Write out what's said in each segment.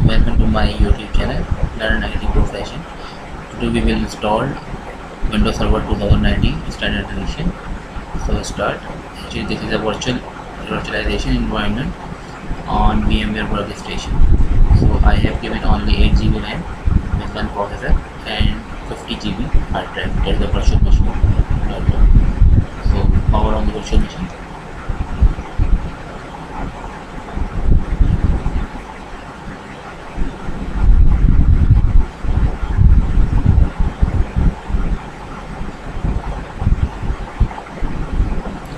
Welcome to my YouTube channel, Learn IT Profession. Today we will install Windows Server 2019 Standard Edition. So start. Actually, this is a virtualization environment on VMware Workstation. So I have given only 8 GB RAM with one processor and 50 GB hard drive. That is the virtual machine. So power on the virtual machine.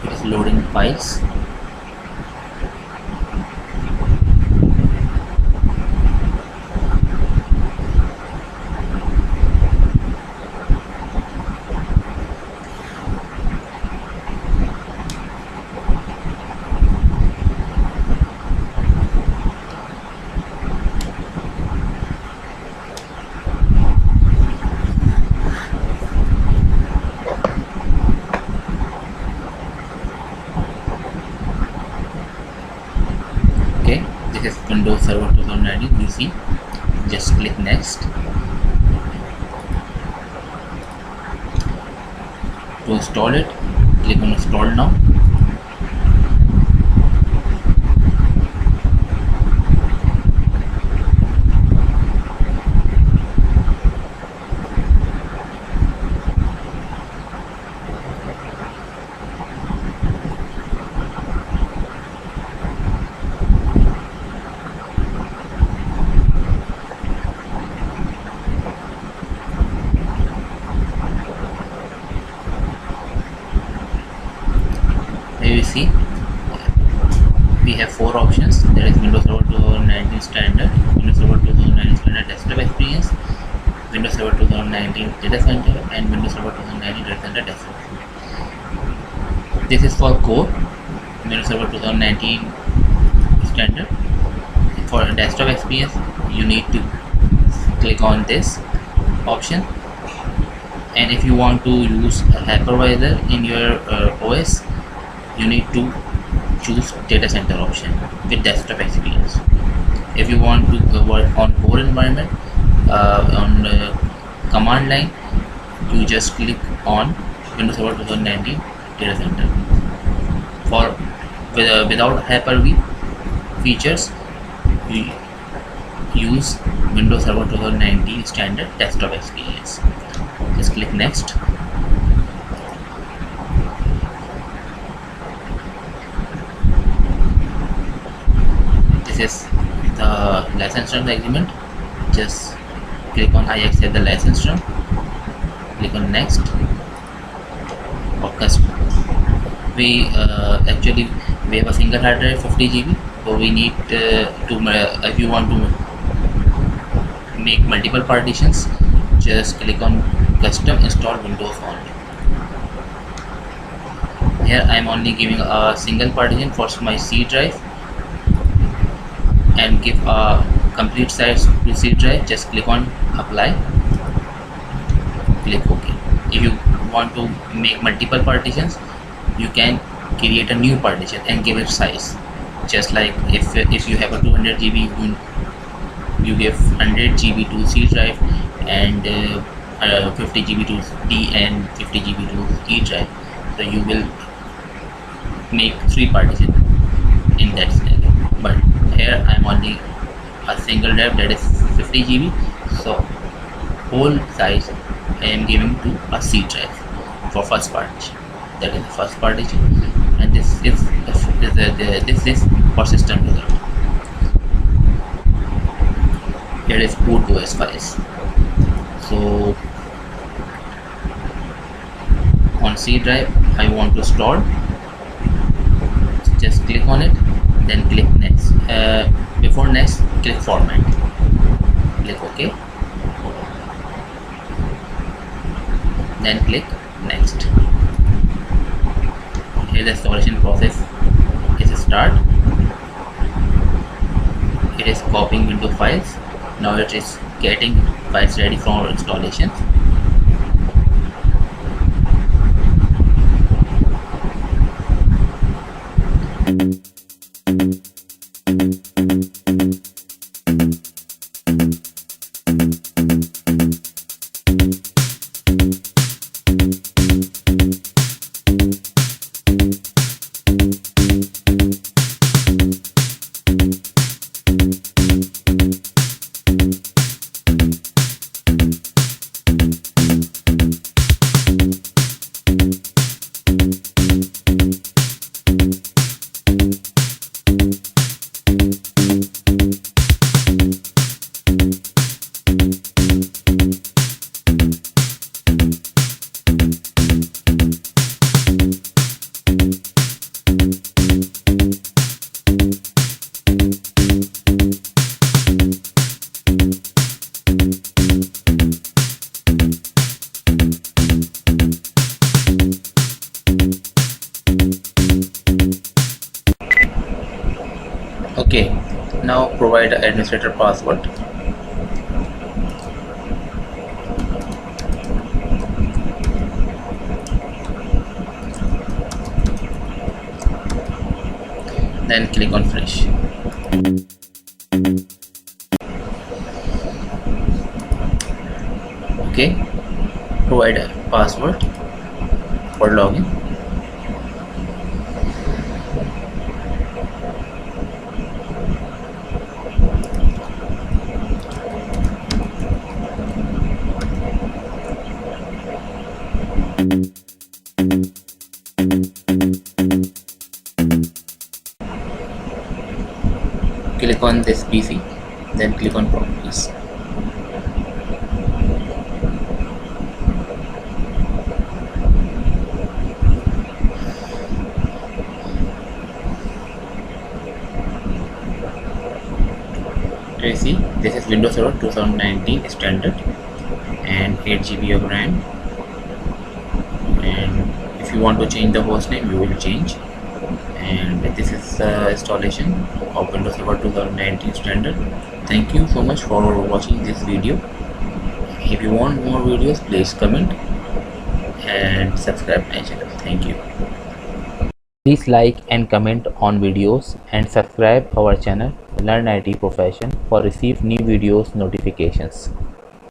It is loading files. Okay, this is Windows Server 2019 PC. Just click next. To install it, click on install now. Here you see we have four options. There is Windows Server 2019 Standard, Windows Server 2019 Standard Desktop Experience, Windows Server 2019 Data Center, and Windows Server 2019 Data Center Desktop. This is for core Windows Server 2019 Standard. For Desktop Experience, you need to click on this option, and if you want to use a hypervisor in your OS, you need to choose data center option with desktop experience. If you want to work on core environment on command line, you just click on Windows Server 2019 data center. For without Hyper-V features, we use Windows Server 2019 standard desktop experience. Just click next. Is the license term agreement. Just click on I accept the license term. Click on next. Focus. We actually we have a single hard drive 50 GB, so we need to if you want to make multiple partitions, just click on custom install Windows only. Here I am only giving a single partition for my C drive and give a complete size to C drive. Just click on apply, click OK. If you want to make multiple partitions, you can create a new partition and give it size. Just like if you have a 200 GB, you give 100 GB to C drive and 50 GB to D and 50 GB to E drive. So you will make 3 partitions in that scenario. But here I am only a single drive, that is 50 GB, so whole size I am giving to a C drive for first partition. That is the first partition, and this is for system result. Here is boot OS files. So on C drive I want to store. Just click on it, then click next. Before next, click format, click OK, then click next. Here the installation process is start. It is copying Windows files. Now it is getting files ready for our installation. Now provide the administrator password. Then click on finish. Okay, provide a password for login. Click on this PC, then click on properties. You see, this is Windows Server 2019 standard and 8 GB of RAM. And if you want to change the host name, you will change. And this is the installation of Windows Server 2019 standard. Thank you so much for watching this video. If you want more videos, please comment and subscribe my channel. Thank you. Please like and comment on videos and subscribe our channel Learn IT Profession for receive new videos notifications.